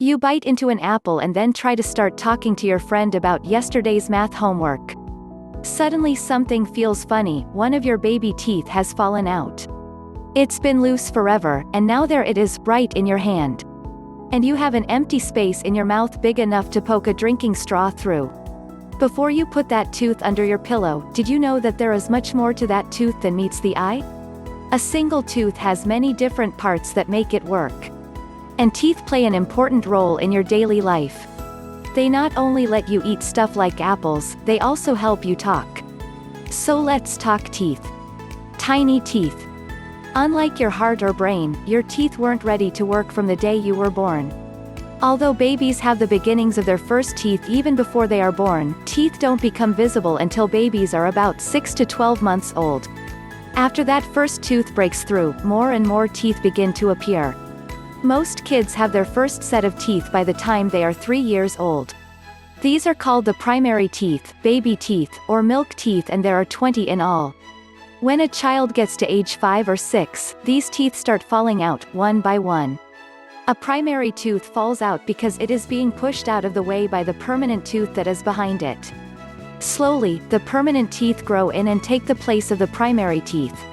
You bite into an apple and then try to start talking to your friend about yesterday's math homework. Suddenly something feels funny, one of your baby teeth has fallen out. It's been loose forever, and now there it is, right in your hand. And you have an empty space in your mouth big enough to poke a drinking straw through. Before you put that tooth under your pillow, did you know that there is much more to that tooth than meets the eye? A single tooth has many different parts that make it work. And teeth play an important role in your daily life. They not only let you eat stuff like apples, they also help you talk. So let's talk teeth. Tiny teeth. Unlike your heart or brain, your teeth weren't ready to work from the day you were born. Although babies have the beginnings of their first teeth even before they are born, teeth don't become visible until babies are about 6 to 12 months old. After that first tooth breaks through, more and more teeth begin to appear. Most kids have their first set of teeth by the time they are 3 years old. These are called the primary teeth, baby teeth, or milk teeth, and there are 20 in all. When a child gets to age 5 or 6, these teeth start falling out, one by one. A primary tooth falls out because it is being pushed out of the way by the permanent tooth that is behind it. Slowly, the permanent teeth grow in and take the place of the primary teeth.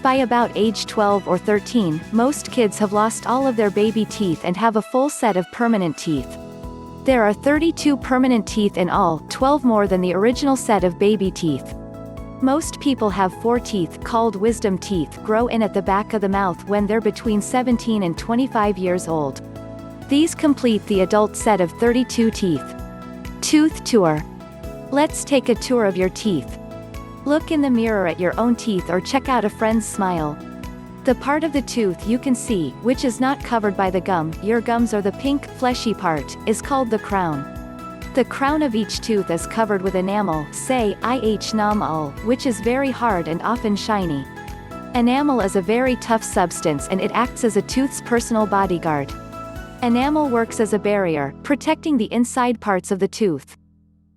By about age 12 or 13, most kids have lost all of their baby teeth and have a full set of permanent teeth. There are 32 permanent teeth in all, 12 more than the original set of baby teeth. Most people have 4 teeth, called wisdom teeth, grow in at the back of the mouth when they're between 17 and 25 years old. These complete the adult set of 32 teeth. Tooth tour. Let's take a tour of your teeth. Look in the mirror at your own teeth or check out a friend's smile. The part of the tooth you can see, which is not covered by the gum, your gums, or the pink, fleshy part, is called the crown. The crown of each tooth is covered with enamel, say, enamel, which is very hard and often shiny. Enamel is a very tough substance and it acts as a tooth's personal bodyguard. Enamel works as a barrier, protecting the inside parts of the tooth.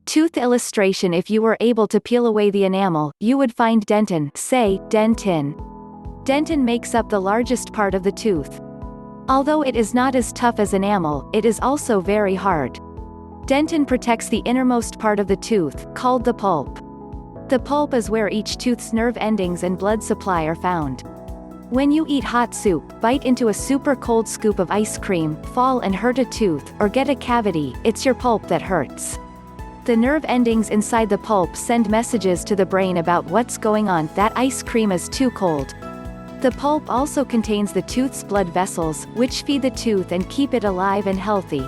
Tooth illustration: if you were able to peel away the enamel, you would find dentin, say, dentin. Dentin makes up the largest part of the tooth. Although it is not as tough as enamel, it is also very hard. Dentin protects the innermost part of the tooth, called the pulp. The pulp is where each tooth's nerve endings and blood supply are found. When you eat hot soup, bite into a super cold scoop of ice cream, fall and hurt a tooth, or get a cavity, it's your pulp that hurts. The nerve endings inside the pulp send messages to the brain about what's going on, that ice cream is too cold. The pulp also contains the tooth's blood vessels, which feed the tooth and keep it alive and healthy.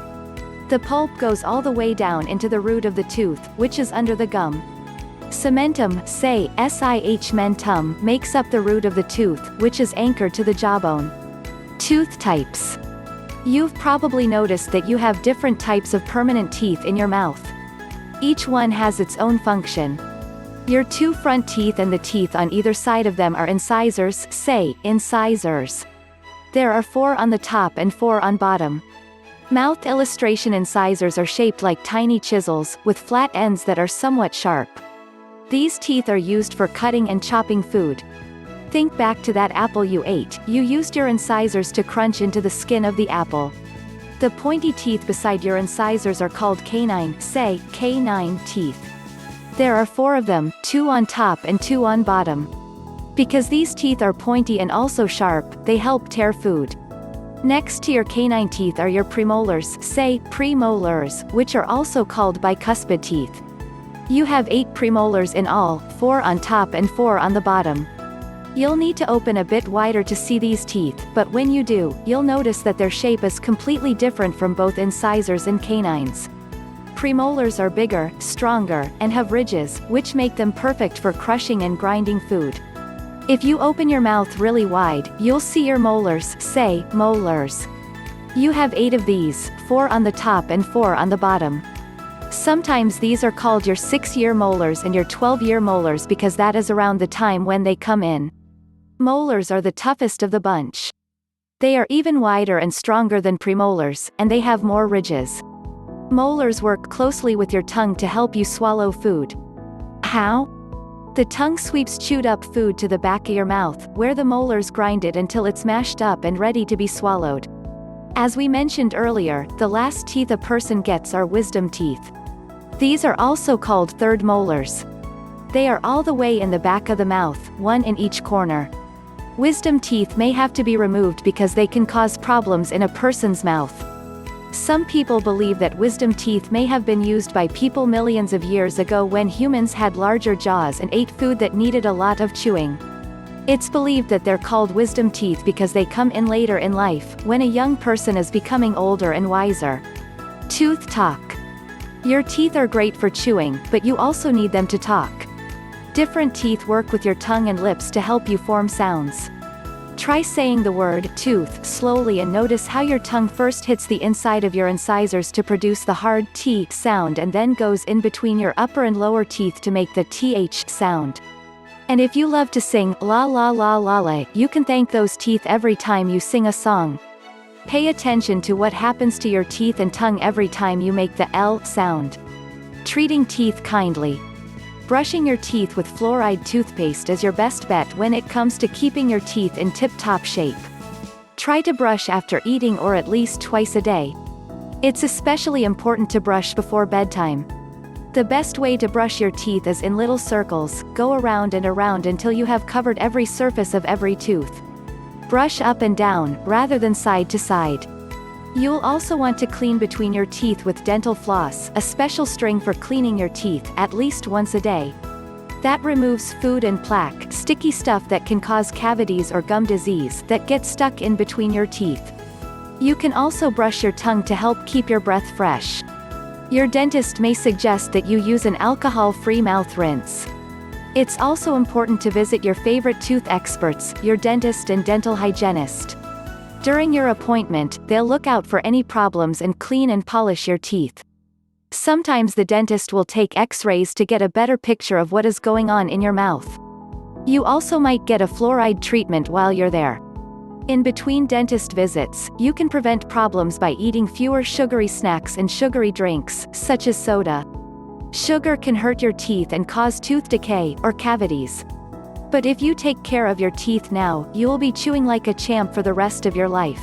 The pulp goes all the way down into the root of the tooth, which is under the gum. Cementum, say, mentum, makes up the root of the tooth, which is anchored to the jawbone. Tooth types. You've probably noticed that you have different types of permanent teeth in your mouth. Each one has its own function. Your 2 front teeth and the teeth on either side of them are incisors, say, incisors. There are 4 on the top and 4 on bottom. Mouth illustration: incisors are shaped like tiny chisels, with flat ends that are somewhat sharp. These teeth are used for cutting and chopping food. Think back to that apple you ate, you used your incisors to crunch into the skin of the apple. The pointy teeth beside your incisors are called canine, say, canine teeth. There are 4 of them, 2 on top and 2 on bottom. Because these teeth are pointy and also sharp, they help tear food. Next to your canine teeth are your premolars, say, premolars, which are also called bicuspid teeth. You have 8 premolars in all, 4 on top and 4 on the bottom. You'll need to open a bit wider to see these teeth, but when you do, you'll notice that their shape is completely different from both incisors and canines. Premolars are bigger, stronger, and have ridges, which make them perfect for crushing and grinding food. If you open your mouth really wide, you'll see your molars, say, molars. You have 8 of these, 4 on the top and 4 on the bottom. Sometimes these are called your 6-year molars and your 12-year molars because that is around the time when they come in. Molars are the toughest of the bunch. They are even wider and stronger than premolars, and they have more ridges. Molars work closely with your tongue to help you swallow food. How? The tongue sweeps chewed up food to the back of your mouth, where the molars grind it until it's mashed up and ready to be swallowed. As we mentioned earlier, the last teeth a person gets are wisdom teeth. These are also called third molars. They are all the way in the back of the mouth, one in each corner. Wisdom teeth may have to be removed because they can cause problems in a person's mouth. Some people believe that wisdom teeth may have been used by people millions of years ago when humans had larger jaws and ate food that needed a lot of chewing. It's believed that they're called wisdom teeth because they come in later in life, when a young person is becoming older and wiser. Tooth talk. Your teeth are great for chewing, but you also need them to talk. Different teeth work with your tongue and lips to help you form sounds. Try saying the word tooth slowly and notice how your tongue first hits the inside of your incisors to produce the hard T sound and then goes in between your upper and lower teeth to make the TH sound. And if you love to sing la la la la la, you can thank those teeth every time you sing a song. Pay attention to what happens to your teeth and tongue every time you make the L sound. Treating teeth kindly. Brushing your teeth with fluoride toothpaste is your best bet when it comes to keeping your teeth in tip-top shape. Try to brush after eating or at least twice a day. It's especially important to brush before bedtime. The best way to brush your teeth is in little circles, go around and around until you have covered every surface of every tooth. Brush up and down, rather than side to side. You'll also want to clean between your teeth with dental floss, a special string for cleaning your teeth, at least once a day. That removes food and plaque, sticky stuff that can cause cavities or gum disease that get stuck in between your teeth. You can also brush your tongue to help keep your breath fresh. Your dentist may suggest that you use an alcohol-free mouth rinse. It's also important to visit your favorite tooth experts, your dentist and dental hygienist. During your appointment, they'll look out for any problems and clean and polish your teeth. Sometimes the dentist will take X-rays to get a better picture of what is going on in your mouth. You also might get a fluoride treatment while you're there. In between dentist visits, you can prevent problems by eating fewer sugary snacks and sugary drinks, such as soda. Sugar can hurt your teeth and cause tooth decay or cavities. But if you take care of your teeth now, you'll be chewing like a champ for the rest of your life.